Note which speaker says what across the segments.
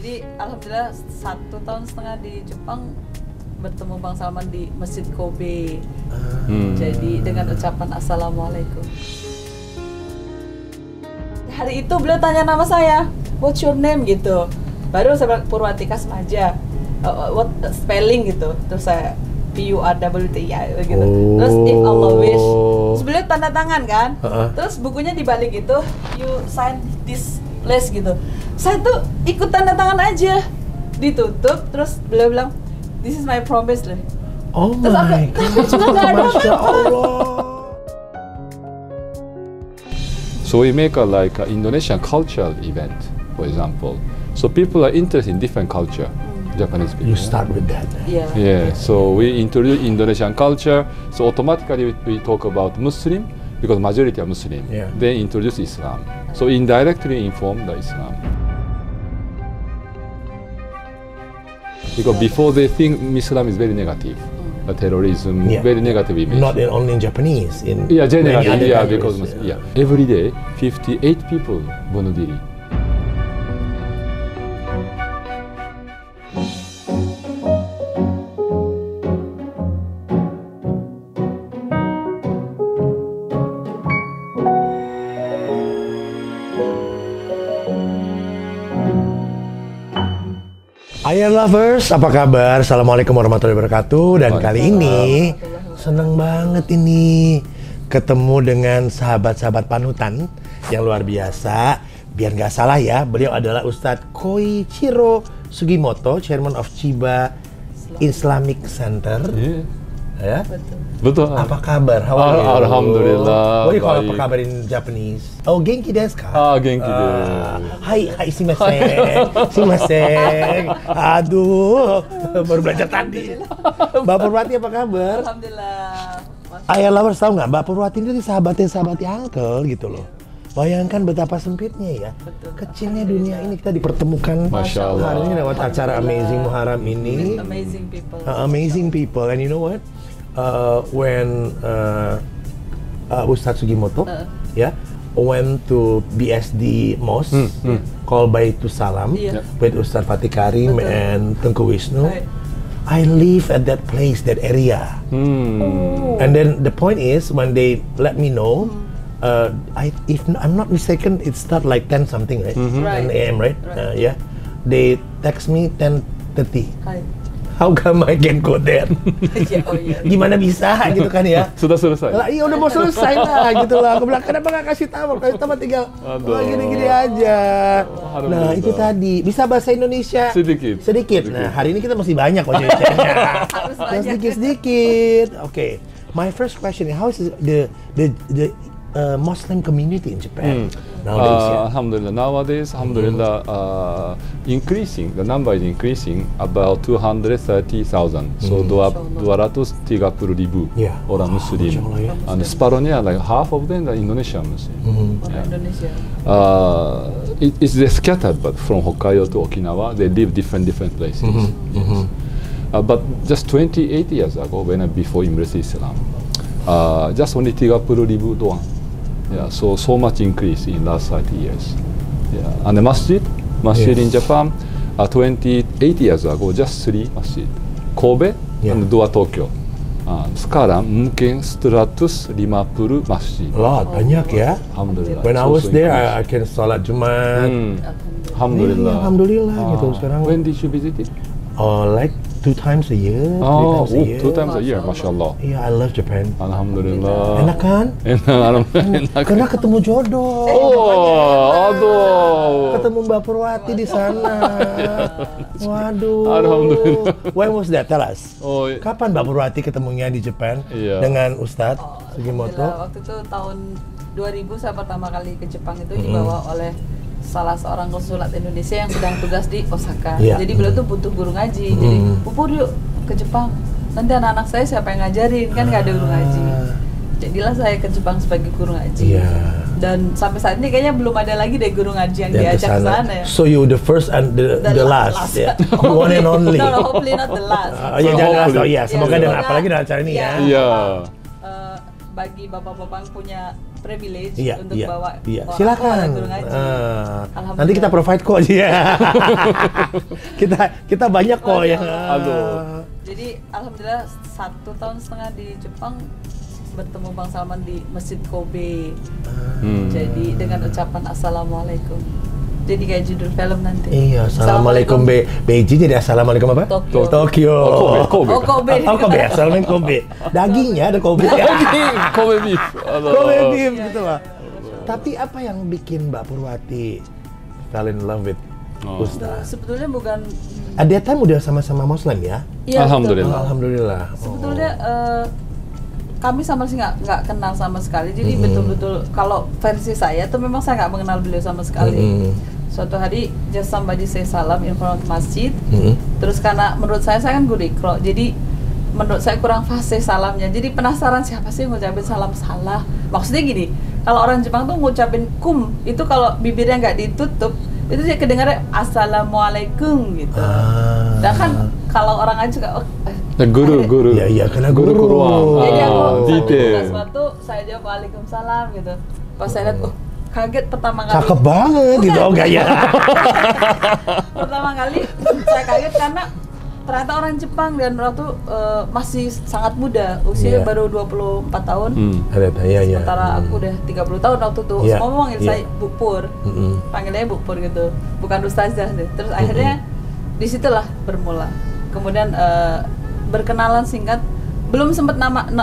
Speaker 1: Jadi alhamdulillah 1,5 tahun di Jepang bertemu Bang Salman di Masjid Kobe. Jadi dengan ucapan Assalamualaikum. Hari itu beliau tanya nama saya, what's your name gitu. Baru saya bilang Purwatika Semaja. What spelling gitu. Terus saya PURWTI gitu. Terus if Allah wish. Terus beliau tanda tangan kan. Terus bukunya dibalik gitu, you sign this place gitu. Saya tuh ikut tanda tangan aja. Ditutup terus beliau bilang this is my promise loh.
Speaker 2: Oh my God, Masya Allah.
Speaker 3: So we make like a Indonesian cultural event, for example. So people are interested in different culture, Japanese people.
Speaker 2: You start with that.
Speaker 3: Yeah. So we introduce Indonesian culture. So automatically we talk about Muslim because majority are Muslim.
Speaker 2: Yeah.
Speaker 3: Then introduce Islam. So indirectly inform the Islam. Because before they think Islam is very negative, terrorism, very negative image.
Speaker 2: Not only in Japanese, in
Speaker 3: generally, because every day 58 people bunuh diri.
Speaker 2: Ayah lovers, apa kabar? Assalamualaikum warahmatullahi wabarakatuh. Dan kali ini seneng banget ini ketemu dengan sahabat-sahabat panutan yang luar biasa. Biar nggak salah ya, beliau adalah Ustadz Koichiro Sugimoto, Chairman of Chiba Islamic Center. Ya?
Speaker 3: Betul.
Speaker 2: Apa kabar? How are you?
Speaker 3: Alhamdulillah.
Speaker 2: What do you call apa kabar in Japanese? Oh, genki desu ka?
Speaker 3: Genki desu.
Speaker 2: Hai, sumimasen. Aduh, baru belajar tadi. Mbak Purwati apa kabar?
Speaker 1: Alhamdulillah.
Speaker 2: Ayah lovers tahu nggak? Mbak Purwati ini sahabatnya uncle gitu loh. Bayangkan betapa sempitnya ya. Kecilnya dunia ini kita dipertemukan
Speaker 3: Masya Allah.
Speaker 2: hari ini lewat acara Amazing Muharram ini.
Speaker 1: Amazing people.
Speaker 2: Amazing people. And you know what? When Ustadz Sugimoto went to BSD Mosque called Baitus Salam with Ustadz Fatih Karim and Tengku Wisnu. I live at that place, that area. And then the point is when they let me know, if I'm not mistaken, it start like 10 something, right? 10 a.m. right? Yeah. They text me 10:30. How come I can go there? Gimana bisa gitu kan ya?
Speaker 3: Sudah selesai.
Speaker 2: Lah iya udah mau selesai lah gitu lah. Aku bilang kenapa nggak kasih tahu? Kasih tahu tinggal gini-gini aja. Nah itu tadi bisa bahasa Indonesia sedikit. Nah hari ini kita masih banyak kok ceritanya. Sedikit. Okay. My first question is how is the Muslim community in Japan nowadays?
Speaker 3: Nowadays, increasing. The number is increasing about 230,000. So 230,000 orang Muslim. And separuhnya like half of them are Indonesian Muslim.
Speaker 1: Indonesia.
Speaker 3: It's scattered, but from Hokkaido to Okinawa, they live different places. But just 28 years ago, when before embraced Islam, just only 30,000 doang. Yeah, so much increase in last 30 years. Yeah, and the masjid in Japan, 28 years ago, just 3 masjid, Kobe and 2 Tokyo. Sekarang mungkin 150 masjid.
Speaker 2: Banyak ya.
Speaker 3: Alhamdulillah.
Speaker 2: When I was there, I can salat Jumat. Alhamdulillah gitu sekarang.
Speaker 3: When did you visit it?
Speaker 2: Like 2 times a year.
Speaker 3: 2 times a year, Masya Allah.
Speaker 2: Yeah, I love Japan.
Speaker 3: Alhamdulillah.
Speaker 2: Enak kan?
Speaker 3: Enak.
Speaker 2: Karena ketemu jodoh.
Speaker 3: Aduh.
Speaker 2: Ketemu Mbak Purwati di sana. Waduh.
Speaker 3: Alhamdulillah.
Speaker 2: When was that? Tell us. Kapan Mbak Purwati ketemunya di Japan dengan Ustadz Sugimoto?
Speaker 1: Waktu itu tahun 2000 saya pertama kali ke Jepang itu dibawa oleh salah seorang konsulat Indonesia yang sedang tugas di Osaka. Jadi beliau tuh butuh guru ngaji. Jadi pupur yuk ke Jepang. Nanti anak-anak saya siapa yang ngajarin? Kan nggak ada guru ngaji. Jadilah saya ke Jepang sebagai guru ngaji. Dan sampai saat ini kayaknya belum ada lagi deh guru ngaji yang diajak ke sana ya.
Speaker 2: So you the first and the last. Yeah. The one and only.
Speaker 1: No, hopefully not the last.
Speaker 2: Jangan last. Semoga dengan apalagi dengan acara ini ya.
Speaker 1: Bagi bapak-bapak yang punya privilege
Speaker 2: Iya,
Speaker 1: untuk
Speaker 2: iya,
Speaker 1: bawa
Speaker 2: iya.
Speaker 1: orang
Speaker 2: Silakan.
Speaker 1: tua dan guru ngaji.
Speaker 2: Nanti kita provide kok aja. kita banyak kok ya.
Speaker 3: Aduh.
Speaker 1: Jadi alhamdulillah 1,5 tahun di Jepang bertemu Bang Salman di Masjid Kobe. Jadi dengan ucapan Assalamualaikum. Jadi kayak judul film nanti.
Speaker 2: Iya, Assalamualaikum Beijing jadi Assalamualaikum apa?
Speaker 1: Tokyo.
Speaker 2: Tokyo.
Speaker 3: Kobe.
Speaker 1: Oh, Kobe.
Speaker 2: Oh, Kobe. Assalamualaikum Kobe. Dagingnya ada Kobe.
Speaker 3: Kobe beef.
Speaker 2: Kobe beef gitu lah. Tapi apa yang bikin Mbak Purwati fall in love with Ustaz?
Speaker 1: Sebetulnya bukan.
Speaker 2: At that time udah sama-sama Muslim ya?
Speaker 1: Iya,
Speaker 3: Alhamdulillah.
Speaker 1: betul.
Speaker 2: Alhamdulillah.
Speaker 1: Sebetulnya kami sama sih nggak kenal sama sekali. Jadi betul-betul kalau versi saya tuh memang saya nggak mengenal beliau sama sekali. Suatu hari just somebody say salam in front of masjid. Terus karena menurut saya kan guru Iqra, jadi menurut saya kurang fasih salamnya. Jadi penasaran siapa sih yang ngucapin salam salah. Maksudnya gini, kalau orang Jepang tuh ngucapin kum, itu kalau bibirnya nggak ditutup, itu dia kedengarannya assalamualaikum gitu. Dan kan kalau orang aja juga
Speaker 3: Guru.
Speaker 2: Iya, karena guru.
Speaker 1: jadi aku
Speaker 3: detail.
Speaker 1: sesuatu saya jawab waalaikumsalam gitu. Pas saya lihat, kaget pertama kali.
Speaker 2: Cakep banget gitu, oh enggak ya?
Speaker 1: Pertama kali saya kaget karena ternyata orang Jepang dan orang tuh masih sangat muda, usia baru 24 tahun.
Speaker 2: Iya.
Speaker 1: Sementara aku udah 30 tahun waktu itu.
Speaker 2: Iya,
Speaker 1: Semua manggil saya Bupur. Panggilnya Bupur gitu. Bukan Ustazah deh. Terus akhirnya disitulah bermula. Kemudian berkenalan singkat, belum sempat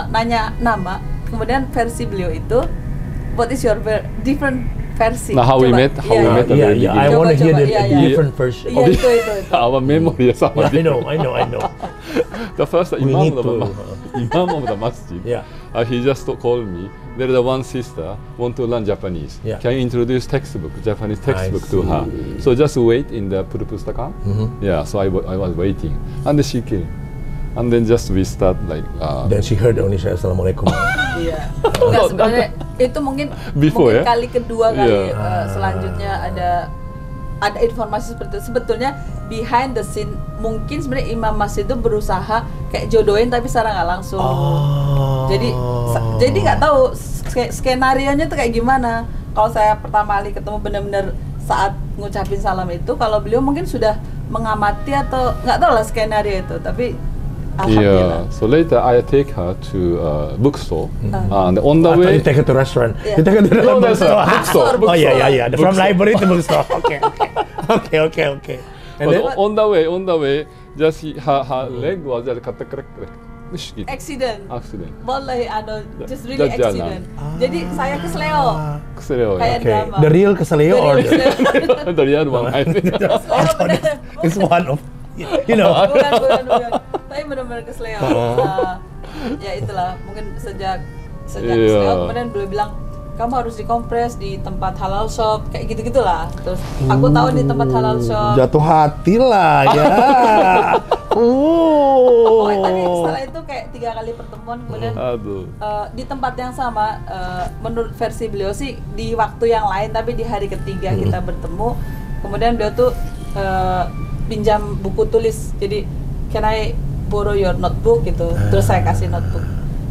Speaker 1: nanya nama. Kemudian versi beliau itu, what is your different versi?
Speaker 3: Nah, how we met at the very
Speaker 2: Yeah, I
Speaker 3: beginning.
Speaker 2: want to hear the
Speaker 1: Coba,
Speaker 2: different version.
Speaker 1: Iya, itu.
Speaker 3: Our memory is sama.
Speaker 2: Yeah, I know.
Speaker 3: The first
Speaker 2: We need to.
Speaker 3: imam of the masjid.
Speaker 2: Yeah.
Speaker 3: He just called me. There is one sister want to learn Japanese.
Speaker 2: Yeah.
Speaker 3: Can you introduce Japanese textbook to
Speaker 2: see.
Speaker 3: her? So just wait in the Purupustaka. Yeah. So I was waiting, and then she came, and then just we start like.
Speaker 2: Then she heard only say Assalamualaikum.
Speaker 1: Iya. Enggak, sebenarnya itu mungkin
Speaker 3: Before, ya?
Speaker 1: kali kedua kali
Speaker 3: Yeah.
Speaker 1: selanjutnya ada informasi seperti itu. Sebetulnya behind the scene mungkin sebenarnya imam masjid itu berusaha kayak jodohin tapi secara nggak langsung. Jadi nggak tahu skenarionya tuh kayak gimana. Kalau saya pertama kali ketemu benar-benar saat ngucapin salam itu, kalau beliau mungkin sudah mengamati atau nggak tahu lah skenario itu, tapi alhamdulillah.
Speaker 3: Yeah. So later I take her to bookstore, and on the
Speaker 2: I thought
Speaker 3: way.
Speaker 2: you take her to restaurant.
Speaker 1: Yeah.
Speaker 2: You take her to the
Speaker 3: No, that's
Speaker 2: bookstore.
Speaker 3: bookstore.
Speaker 2: Oh yeah. From
Speaker 3: Bookstore.
Speaker 2: library to bookstore. Okay. And
Speaker 3: But
Speaker 2: then,
Speaker 3: on the way, just her leg was just crack.
Speaker 1: Accident.
Speaker 3: Accident.
Speaker 1: Wallahi just really
Speaker 3: Jalan.
Speaker 1: accident. Jadi saya kesleo.
Speaker 3: Keselio.
Speaker 1: Kayak
Speaker 2: okay.
Speaker 1: drama.
Speaker 2: The real keselio or
Speaker 1: The real
Speaker 2: the
Speaker 3: The real one. I think.
Speaker 2: it's one of you know.
Speaker 1: bukan. Tapi benar-benar kesleo. Ya itulah, mungkin sejak kesleo kemudian beliau bilang kamu harus dikompres di tempat halal shop kayak gitu-gitulah. Terus aku tahu di tempat halal shop.
Speaker 2: Jatuh hati lah ya.
Speaker 1: Pokoknya tadi setelah itu kayak 3 kali pertemuan kemudian
Speaker 3: Aduh.
Speaker 1: di tempat yang sama, menurut versi beliau sih di waktu yang lain tapi di hari ketiga kita bertemu. Kemudian beliau tuh pinjam buku tulis, jadi can I borrow your notebook gitu. Terus saya kasih notebook.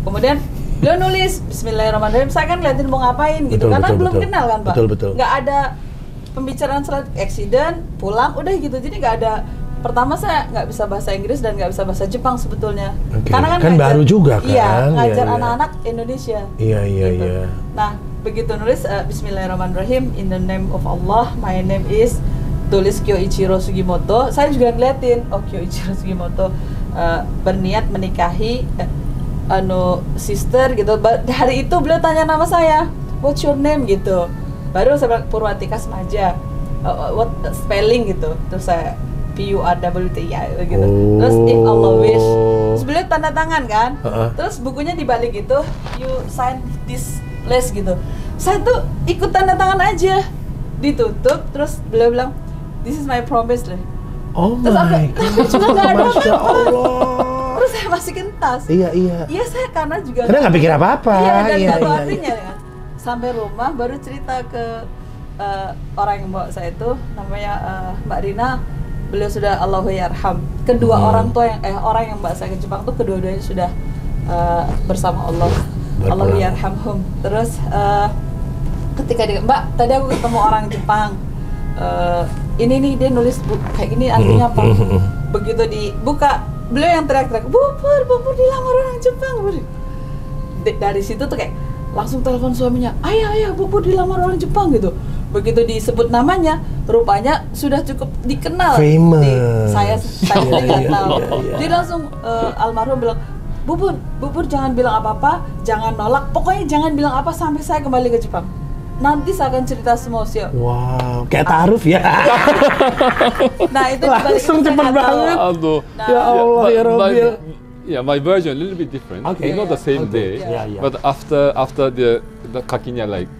Speaker 1: Kemudian beliau nulis Bismillahirrahmanirrahim. Saya kan ngeliatin mau ngapain gitu, karena belum kenal kan Pak.
Speaker 2: Betul.
Speaker 1: Nggak ada pembicaraan selanjutnya, accident, pulang, udah gitu. Jadi nggak ada. Pertama saya nggak bisa bahasa Inggris dan nggak bisa bahasa Jepang sebetulnya.
Speaker 2: Okay.
Speaker 1: Karena
Speaker 2: Kan baru juga kan?
Speaker 1: Iya, ngajar
Speaker 2: Iya.
Speaker 1: anak-anak Indonesia.
Speaker 2: Iya.
Speaker 1: Nah, begitu nulis Bismillahirrahmanirrahim, in the name of Allah, my name is, tulis Kyoichiro Sugimoto. Saya juga ngeliatin, oh Kyoichiro Sugimoto berniat menikahi sister gitu. Hari itu beliau tanya nama saya, what's your name gitu. Baru saya bilang Purwati Kasmaja, what spelling gitu. Terus saya PURWTI gitu. Terus if Allah wish. Terus beliau tanda tangan kan. Terus bukunya dibalik gitu, you sign this list gitu. Saya tuh ikut tanda tangan aja. Ditutup, terus beliau bilang, this is my promise lah.
Speaker 2: Oh
Speaker 1: Terus
Speaker 2: my
Speaker 1: aku, tapi juga nggak ada
Speaker 2: Masya
Speaker 1: apa-apa.
Speaker 2: Allah.
Speaker 1: Terus saya masukin tas.
Speaker 2: Iya.
Speaker 1: Iya, saya karena juga
Speaker 2: Karena nggak pikir apa-apa.
Speaker 1: Iya, dan
Speaker 2: Iya,
Speaker 1: nggak tahu
Speaker 2: iya.
Speaker 1: artinya kan. Sampai rumah baru cerita ke orang yang bawa saya itu, namanya Mbak Rina. Beliau sudah Allahu yarham. Kedua orang tua yang orang yang bawa saya ke Jepang tuh kedua-duanya sudah bersama Allah. Allah yarhamhum. Terus ketika dia, Mbak, tadi aku ketemu orang Jepang. Ini nih dia nulis kayak gini artinya apa? Begitu dibuka, beliau yang teriak-teriak, bubur dilamar orang Jepang. Dari situ tuh kayak langsung telepon suaminya, ayah bubur dilamar orang Jepang gitu. Begitu disebut namanya, rupanya sudah cukup dikenal.
Speaker 2: Famous.
Speaker 1: Saya nggak tahu. Dia langsung almarhum bilang, bubur jangan bilang apa-apa, jangan nolak, pokoknya jangan bilang apa sampai saya kembali ke Jepang. Nanti saya akan cerita semua sih.
Speaker 2: Wow, kayak taaruf ya.
Speaker 1: Nah itu
Speaker 2: langsung cepet banget.
Speaker 1: Nah,
Speaker 2: Ya Allah ya Robbil.
Speaker 3: Yeah, my version a little bit different.
Speaker 2: Okay.
Speaker 3: It's not the same day, but after the kakinya like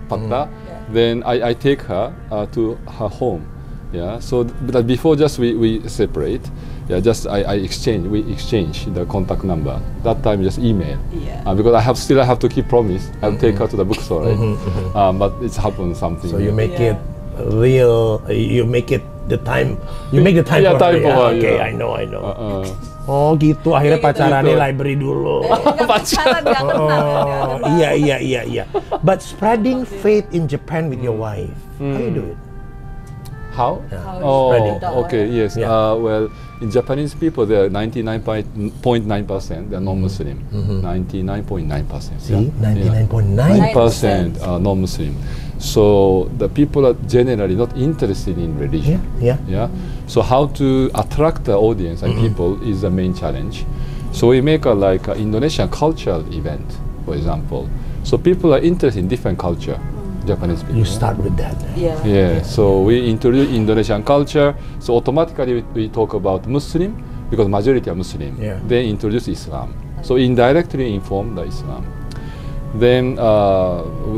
Speaker 3: patah, then I take her to her home. Yeah, so but before just we separate. Yeah, just we exchange the contact number. That time just email.
Speaker 1: Yeah.
Speaker 3: Because I still have to keep promise. I'll take her to the bookstore, right? But it's happened something.
Speaker 2: So you make it real. You make it the time. You make the time for her. Okay, I know. Oh gitu, akhirnya pacarannya library dulu.
Speaker 1: Pacaran nggak kenal.
Speaker 2: Iya. But spreading faith in Japan with your wife, how you do it?
Speaker 3: How?
Speaker 2: Spreading.
Speaker 3: Okay, yes.
Speaker 2: Yeah.
Speaker 3: Well, in Japanese people, they are 99.9% they are non-Muslim. 99.9%.
Speaker 2: See, 99.9%
Speaker 3: non-Muslim. So the people are generally not interested in religion.
Speaker 2: Yeah.
Speaker 3: So how to attract the audience and people is the main challenge. So we make a Indonesian cultural event, for example. So people are interested in different culture. Japanese people.
Speaker 2: You start with that.
Speaker 3: Yeah. So we introduce Indonesian culture. So automatically we talk about Muslim because majority are Muslim.
Speaker 2: Yeah.
Speaker 3: Then introduce Islam. So indirectly inform the Islam. Then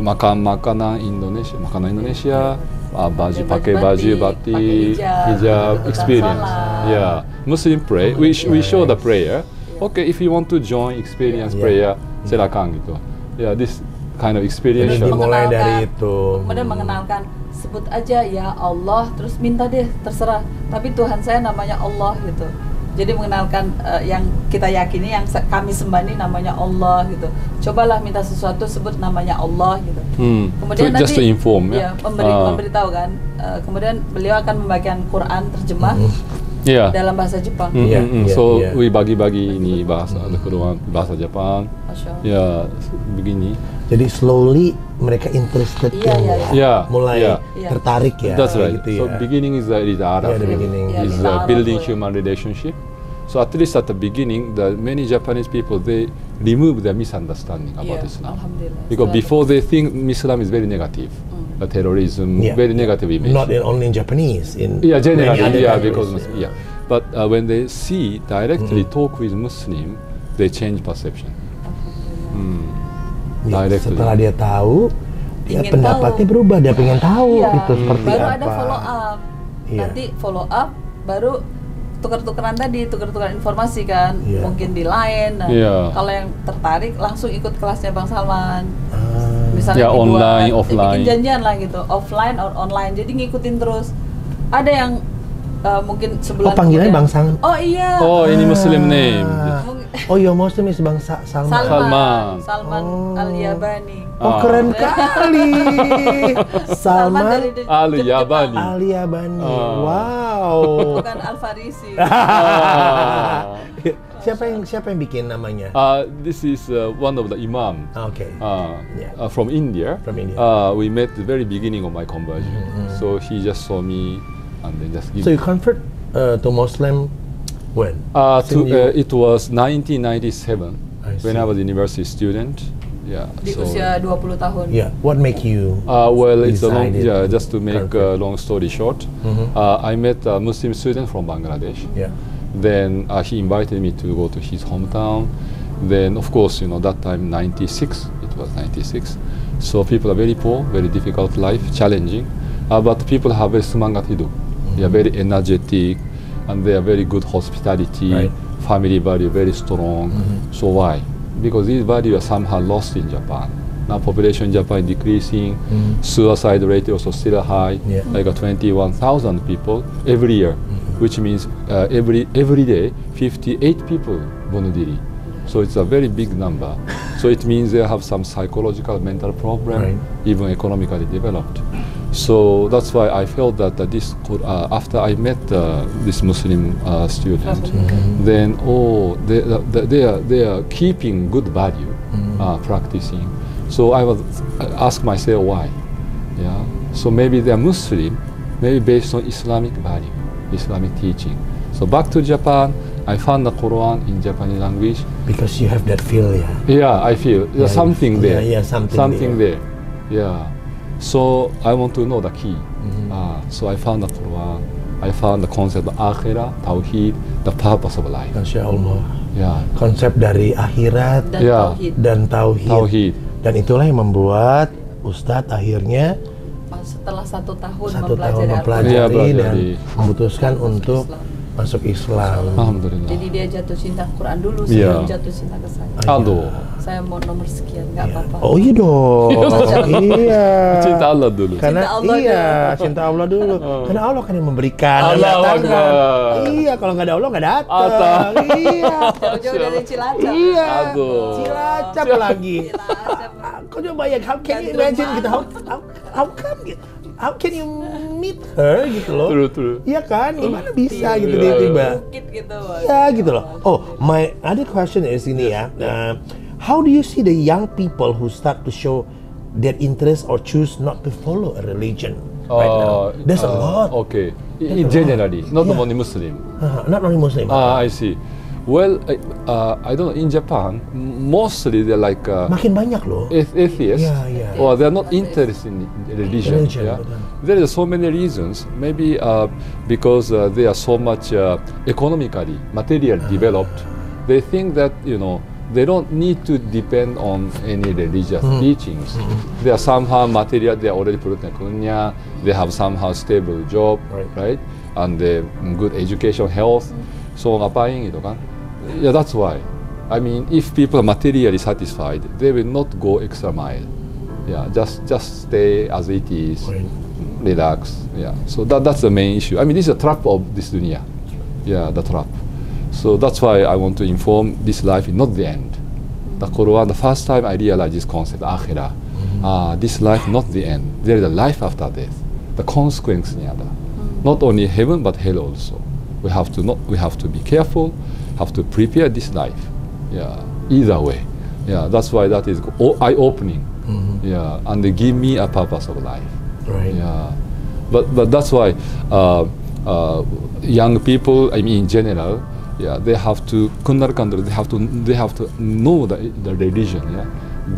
Speaker 3: makanan Indonesia, baju pakai baju batik, hijab experience. Yeah. Muslim pray. We show the prayer. Okay, if you want to join experience prayer, silakan gitu. Yeah, this kind of experience.
Speaker 2: Jadi dimulai dari itu.
Speaker 1: Kemudian mengenalkan, sebut aja ya Allah, terus minta deh terserah. Tapi Tuhan saya namanya Allah gitu. Jadi mengenalkan yang kita yakini, yang kami sembah ini namanya Allah gitu. Cobalah minta sesuatu, sebut namanya Allah gitu. Kemudian
Speaker 3: so just to inform,
Speaker 1: memberitahu kan. Kemudian beliau akan membagikan Quran terjemah dalam bahasa Jepang.
Speaker 3: So we bagi-bagi ini bahasa Quran bahasa Jepang. Ya begini.
Speaker 2: Jadi slowly mereka interested mulai tertarik ya.
Speaker 3: That's right.
Speaker 2: Gitu
Speaker 3: so beginning is the Arab.
Speaker 2: The beginning
Speaker 3: is building human relationship. So at least at the beginning, the many Japanese people they remove their misunderstanding about Islam. Because before they think Islam is very negative, terrorism, very negative image.
Speaker 2: Not only in Japanese, in
Speaker 3: generally, But when they see directly talk with Muslim, they change perception.
Speaker 2: Setelah dia tahu, pendapatnya berubah, dia pengen tahu itu seperti
Speaker 1: baru
Speaker 2: apa.
Speaker 1: Ada follow up. Nanti follow up, baru tukar-tukaran informasi kan, mungkin di Line. Kalau yang tertarik langsung ikut kelasnya Bang Salman. Misalnya
Speaker 3: online, offline.
Speaker 1: Bikin janjian lah gitu, offline or online. Jadi ngikutin terus. Ada yang mungkin sebulan.
Speaker 2: Panggilannya Bang Salman.
Speaker 1: Oh iya.
Speaker 3: Oh ini Muslim name.
Speaker 2: Oh your Muslim is Bang Salman.
Speaker 1: Salman Al-Yabani.
Speaker 2: Oh keren kali. Salman Al-Yabani. Wow.
Speaker 1: Bukan Al-Farisi.
Speaker 2: Siapa yang bikin namanya?
Speaker 3: This is one of the imam.
Speaker 2: Okay.
Speaker 3: From India. We met the very beginning of my conversion. So he just saw me and then just give.
Speaker 2: So you convert to Muslim when?
Speaker 3: It was 1997 when I was a university student.
Speaker 1: Di usia 20 tahun.
Speaker 2: What make you?
Speaker 3: Well, it's a long. Just to make a long story short, I met a Muslim student from Bangladesh. Then he invited me to go to his hometown. Then, of course, that time 96. It was 96. So people are very poor, very difficult life, challenging. But people have very semangat hidup. They are very energetic, and they are very good hospitality. Family value very strong. So why? Because these values are somehow lost in Japan. Now population in Japan is decreasing, suicide rate also still high, like 21,000 people every year, which means every day 58 people bunuh diri. So it's a very big number. So it means they have some psychological, mental problem,
Speaker 2: Right.
Speaker 3: even economically developed. So that's why I felt that after I met this Muslim student, then they are keeping good value, practicing. So I ask myself why. Yeah. So maybe they are Muslim, maybe based on Islamic value, Islamic teaching. So back to Japan, I found the Quran in Japanese language.
Speaker 2: Because you have that feel, yeah.
Speaker 3: Yeah, I feel there's something there.
Speaker 2: Yeah, something
Speaker 3: there. Yeah. So I want to know the key. So I found the Quran. I found the concept of akhirah, tauhid, the purpose of life.
Speaker 2: Masya Allah.
Speaker 3: Yeah.
Speaker 2: Konsep dari akhirat
Speaker 1: Dan
Speaker 3: Ya.
Speaker 1: tauhid.
Speaker 2: dan tauhid.
Speaker 3: Tauhid.
Speaker 2: Dan itulah yang membuat Ustadz akhirnya
Speaker 1: Setelah 1 tahun
Speaker 2: satu tahun
Speaker 1: mempelajari
Speaker 3: Iya,
Speaker 2: mempelajari dan
Speaker 3: pelajari.
Speaker 2: memutuskan
Speaker 1: Islam.
Speaker 2: untuk masuk Islam.
Speaker 3: Alhamdulillah.
Speaker 1: Jadi dia jatuh cinta Quran dulu
Speaker 3: Iya.
Speaker 1: sebelum jatuh cinta ke saya.
Speaker 3: Aduh.
Speaker 1: Saya mau nomor sekian, nggak
Speaker 2: Iya.
Speaker 1: apa-apa.
Speaker 2: Oh iya dong. iya.
Speaker 3: Cinta Allah dulu.
Speaker 2: Karena
Speaker 1: Cinta Allah
Speaker 2: iya,
Speaker 1: dulu.
Speaker 2: cinta Allah dulu. Karena Allah kan yang memberikan dan
Speaker 3: Allahu
Speaker 2: mendatangkan.
Speaker 3: Akbar.
Speaker 2: Iya, kalau nggak ada Allah nggak datang.
Speaker 3: Atau.
Speaker 2: Iya.
Speaker 1: Jauh-jauh dari Cilacap.
Speaker 2: Iya.
Speaker 3: Aduh.
Speaker 2: Cilacap lagi.
Speaker 1: Cilacap.
Speaker 2: Kau coba bayangin, how can you
Speaker 1: Gandrung
Speaker 2: imagine gitu,
Speaker 1: mana?
Speaker 2: how come gitu, how can you meet her gitu loh?
Speaker 3: True.
Speaker 2: Iya kan, gimana bisa gitu
Speaker 3: Iya.
Speaker 2: tiba-tiba?
Speaker 1: Bukit gitu.
Speaker 2: Iya gitu loh. Oh, my other question is ini ya. How do you see the young people who start to show their interest or choose not to follow a religion right now? There's a lot.
Speaker 3: Okay.
Speaker 2: There's a
Speaker 3: Generally, not
Speaker 2: Yeah.
Speaker 3: only Muslim.
Speaker 2: Not only Muslim.
Speaker 3: I see. Well, I don't know. In Japan, mostly they're like
Speaker 2: Makin banyak loh.
Speaker 3: atheists,
Speaker 2: Yeah.
Speaker 3: or they're not interested in religion.
Speaker 2: Religion,
Speaker 3: Yeah?
Speaker 2: betul.
Speaker 3: There are so many reasons. Maybe because they are so much economically, materially developed. They think that they don't need to depend on any religious teachings. They are somehow material. They are already punya. They have somehow stable job, right? And good education, health. So ngapain gitu kan? Yeah, that's why. I mean, if people are materially satisfied, they will not go extra mile. Yeah, just stay as it is,
Speaker 2: Right.
Speaker 3: relax. Yeah, so that's the main issue. I mean, this is a trap of this dunya. Yeah, the trap. So that's why I want to inform this life is not the end. The Quran, the first time I realized this concept, akhirah. This life not the end. There is a life after death. The consequence ada. Not only heaven but hell also. We have to be careful, have to prepare this life. Yeah, either way. Yeah, that's why that is eye-opening. Yeah, and they give me a purpose of life.
Speaker 2: Right.
Speaker 3: Yeah, but that's why young people, I mean in general, yeah, they have to they have to know the religion. Yeah,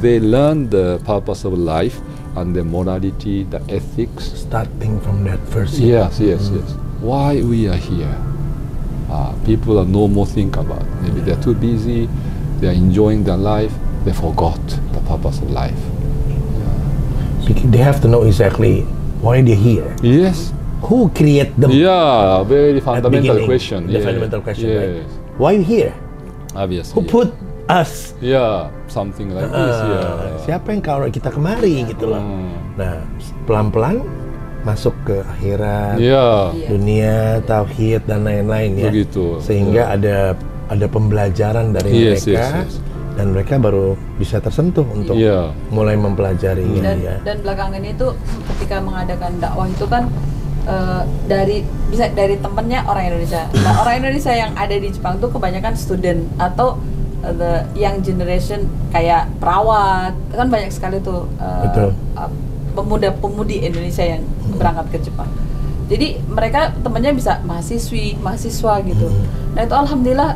Speaker 3: they learn the purpose of life and the morality, the ethics.
Speaker 2: Starting from that first.
Speaker 3: Yes. Why we are here? People are no more think about. Maybe they're too busy. They are enjoying their life. They forgot the purpose of life.
Speaker 2: They have to know exactly why they're here.
Speaker 3: Yes.
Speaker 2: Who create them?
Speaker 3: Yeah. Very
Speaker 2: at the
Speaker 3: fundamental
Speaker 2: beginning?
Speaker 3: question.
Speaker 2: The
Speaker 3: Yeah.
Speaker 2: fundamental question,
Speaker 3: Yes.
Speaker 2: right? Why you here?
Speaker 3: Obviously.
Speaker 2: Who put us?
Speaker 3: Yeah. Something like this. Yeah.
Speaker 2: Siapa yang kawal kita kemari gitu loh. Nah, pelan-pelan masuk ke akhirat,
Speaker 3: Yeah.
Speaker 2: dunia, tauhid dan lain-lain ya.
Speaker 3: Begitu.
Speaker 2: Sehingga ada pembelajaran dari
Speaker 3: Yes,
Speaker 2: mereka
Speaker 3: yes.
Speaker 2: dan mereka baru bisa tersentuh untuk
Speaker 3: Yeah.
Speaker 2: mulai mempelajarinya ya.
Speaker 1: Dan belakangan itu ketika mengadakan dakwah itu kan dari temennya orang Indonesia. Nah, orang Indonesia yang ada di Jepang tuh kebanyakan student atau the young generation kayak perawat, kan banyak sekali tuh
Speaker 2: Betul.
Speaker 1: pemuda-pemudi Indonesia yang berangkat ke Jepang. Jadi mereka temennya bisa mahasiswa gitu. Nah itu alhamdulillah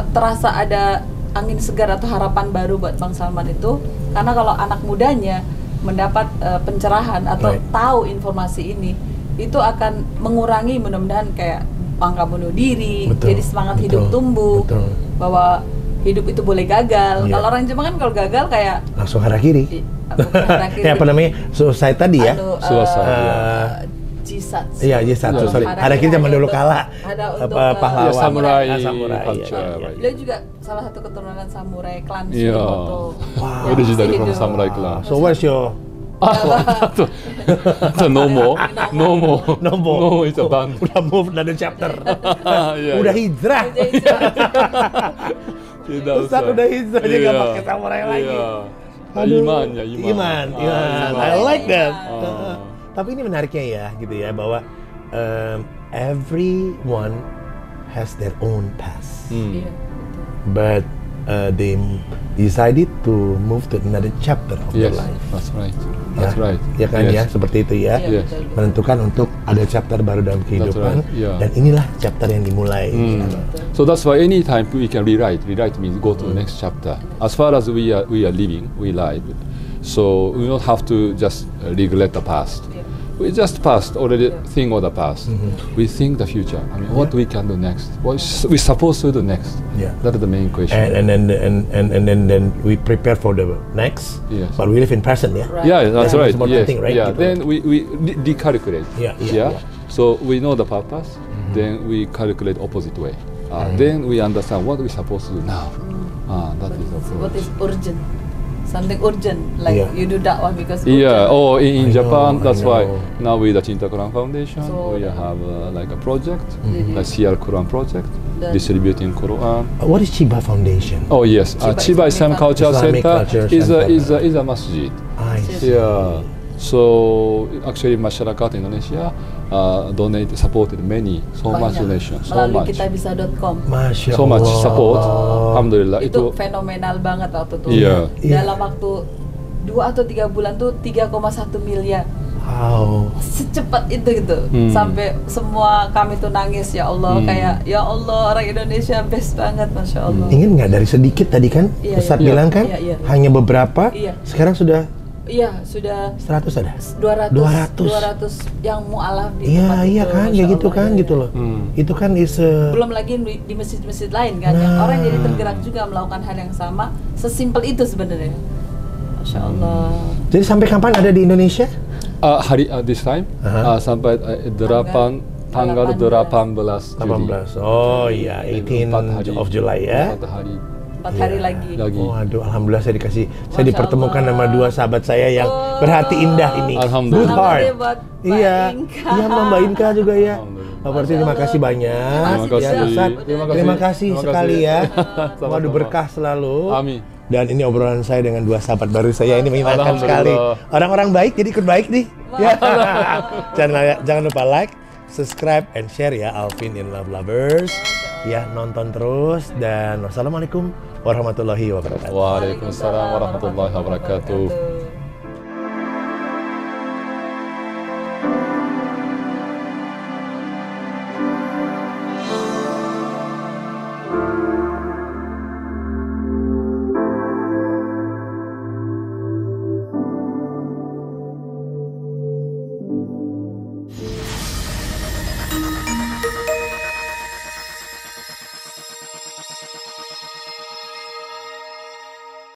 Speaker 1: terasa ada angin segar atau harapan baru buat Bang Salman itu, karena kalau anak mudanya mendapat pencerahan atau tahu informasi ini, itu akan mengurangi mudah-mudahan kayak angka bunuh diri, jadi semangat hidup tumbuh, bahwa hidup itu boleh gagal. Kalau orang Jepang kan kalau gagal kayak
Speaker 2: langsung harakiri. Ya apa namanya? Suicide tadi ya?
Speaker 1: Jisatsu.
Speaker 2: Iya, jisatsu. Sorry. Harakiri zaman dulu kala. Pahlawan.
Speaker 3: Samurai.
Speaker 2: Iya.
Speaker 1: Beliau juga salah satu keturunan samurai klan
Speaker 3: Iya.
Speaker 1: Shimoto.
Speaker 2: Wow.
Speaker 3: Udah jadi dari samurai clan.
Speaker 2: So what's your
Speaker 3: No more. It's a band.
Speaker 2: Udah move another chapter.
Speaker 3: Yeah,
Speaker 2: Udah hijrah.
Speaker 3: Tidak
Speaker 2: Ustaz
Speaker 3: usah.
Speaker 2: udah hijrah aja nggak
Speaker 3: Iya.
Speaker 2: pakai samurai lagi.
Speaker 3: Iya.
Speaker 2: Aduh.
Speaker 3: Iman ya, iman.
Speaker 2: Iman.
Speaker 3: Iman.
Speaker 2: I like that.
Speaker 3: Ah.
Speaker 2: Tapi ini menariknya ya, gitu ya, bahwa everyone has their own past,
Speaker 1: Iya, betul.
Speaker 2: but they decided to move to another chapter of their
Speaker 3: Yes,
Speaker 2: life.
Speaker 3: that's right. That's right.
Speaker 2: Ya kan ya,
Speaker 3: Yes.
Speaker 2: seperti itu ya.
Speaker 1: Iya,
Speaker 3: Yes.
Speaker 1: betul.
Speaker 2: Menentukan untuk ada chapter baru dalam kehidupan,
Speaker 3: right, yeah.
Speaker 2: dan inilah chapter yang dimulai. Gitu.
Speaker 3: So that's why anytime we can rewrite. Rewrite means go to the next chapter. As far as we are living, we live. So we don't have to just regret the past.
Speaker 1: Yeah.
Speaker 3: We just past already think of the past. We think the future. I mean, what we can do next? What we supposed to do next?
Speaker 2: Yeah.
Speaker 3: That is the main question.
Speaker 2: And then we prepare for the next,
Speaker 3: Yes.
Speaker 2: but we live in present, ya.
Speaker 1: Right.
Speaker 3: Yeah, that's
Speaker 2: That's
Speaker 3: right.
Speaker 2: the most important
Speaker 3: Yes.
Speaker 2: thing, right?
Speaker 3: Yeah.
Speaker 2: Gitu.
Speaker 3: Then we decalculate.
Speaker 2: Yeah.
Speaker 3: So we know the purpose. Then we calculate opposite way. Then we understand what we supposed to do now. That is the
Speaker 1: What
Speaker 3: approach.
Speaker 1: is urgent? Something urgent, like
Speaker 2: Yeah.
Speaker 1: you do that one because
Speaker 3: Yeah.
Speaker 1: urgent.
Speaker 3: Oh, in
Speaker 2: I
Speaker 3: Japan,
Speaker 2: know,
Speaker 3: that's
Speaker 2: I
Speaker 3: why
Speaker 2: know.
Speaker 3: now with the Cinta Quran Foundation,
Speaker 1: So
Speaker 3: we have like a project,
Speaker 1: Mhm.
Speaker 3: like CR Quran project,
Speaker 1: Then-
Speaker 3: distributing Quran.
Speaker 2: What is Chiba Foundation?
Speaker 3: Oh yes,
Speaker 1: Chiba
Speaker 3: Chiba Islamic Culture
Speaker 2: Islamic
Speaker 3: Center
Speaker 2: Culture
Speaker 3: is a
Speaker 2: Center.
Speaker 3: is a masjid.
Speaker 2: I see.
Speaker 3: Yeah. So actually, masyarakat Indonesia donate supported many so much
Speaker 1: Banyak.
Speaker 3: donation, so
Speaker 1: Melalui
Speaker 3: much,
Speaker 1: kitabisa.com.
Speaker 2: Masya
Speaker 3: so much
Speaker 2: Allah.
Speaker 3: support. Alhamdulillah
Speaker 1: Itu
Speaker 3: itu.
Speaker 1: fenomenal banget waktu itu.
Speaker 3: Iya.
Speaker 1: Dalam waktu 2 atau 3 bulan tuh 3,1 miliar.
Speaker 2: Wow.
Speaker 1: Secepat itu gitu. Sampai semua kami tuh nangis, ya Allah, kayak ya Allah, orang Indonesia best banget, Masya Allah.
Speaker 2: Ingat nggak dari sedikit tadi kan?
Speaker 1: Iya,
Speaker 2: Ustadz
Speaker 3: iya.
Speaker 2: bilang kan?
Speaker 1: Iya, iya.
Speaker 2: Hanya beberapa.
Speaker 1: Iya.
Speaker 2: Sekarang sudah
Speaker 1: Iya, sudah
Speaker 2: 100 ada.
Speaker 1: 200 yang mualaf di
Speaker 2: Iya,
Speaker 1: tempat
Speaker 2: iya
Speaker 1: itu,
Speaker 2: kan,
Speaker 1: Masya
Speaker 2: kayak gitu
Speaker 1: Allah,
Speaker 2: kan,
Speaker 1: iya.
Speaker 2: gitu loh. Itu kan
Speaker 1: Belum lagi di masjid-masjid lain kan, yang
Speaker 2: Nah.
Speaker 1: orang jadi tergerak juga melakukan hal yang sama, sesimpel itu sebenarnya. Masya Allah.
Speaker 2: Jadi sampai kapan ada di Indonesia?
Speaker 3: Hari this time sampai tanggal 18 Juli.
Speaker 2: 18. Oh iya, 18 of July ya.
Speaker 3: 4 hari
Speaker 1: 4 hari lagi.
Speaker 3: lagi.
Speaker 2: Oh aduh, alhamdulillah saya dikasih, saya
Speaker 1: Masya
Speaker 2: dipertemukan
Speaker 1: Allah.
Speaker 2: sama 2 sahabat saya yang berhati indah ini.
Speaker 3: Alhamdulillah.
Speaker 2: Good heart.
Speaker 1: Selamat buat Mbak
Speaker 2: Iya,
Speaker 1: Inka.
Speaker 2: iya Mbak Inka juga ya.
Speaker 3: Alhamdulillah.
Speaker 2: Pak Perti, terima kasih banyak.
Speaker 1: Terima
Speaker 3: kasih.
Speaker 2: Ya, Ustadz,
Speaker 3: Terima
Speaker 2: terima
Speaker 3: kasih.
Speaker 2: kasih
Speaker 3: Terima
Speaker 2: sekali
Speaker 3: kasih.
Speaker 2: ya.
Speaker 3: Sama-sama.
Speaker 2: Waduh, berkah selalu.
Speaker 3: Amin.
Speaker 2: Dan ini obrolan saya dengan 2 sahabat baru saya, ini menyenangkan sekali.
Speaker 3: Alhamdulillah.
Speaker 2: Orang-orang baik jadi ikut baik nih. Ya. Jangan lupa like, subscribe, and share ya, Alvin in Love Lovers. Ya, nonton terus, dan wassalamualaikum warahmatullahi wabarakatuh.
Speaker 3: Waalaikumsalam warahmatullahi wabarakatuh.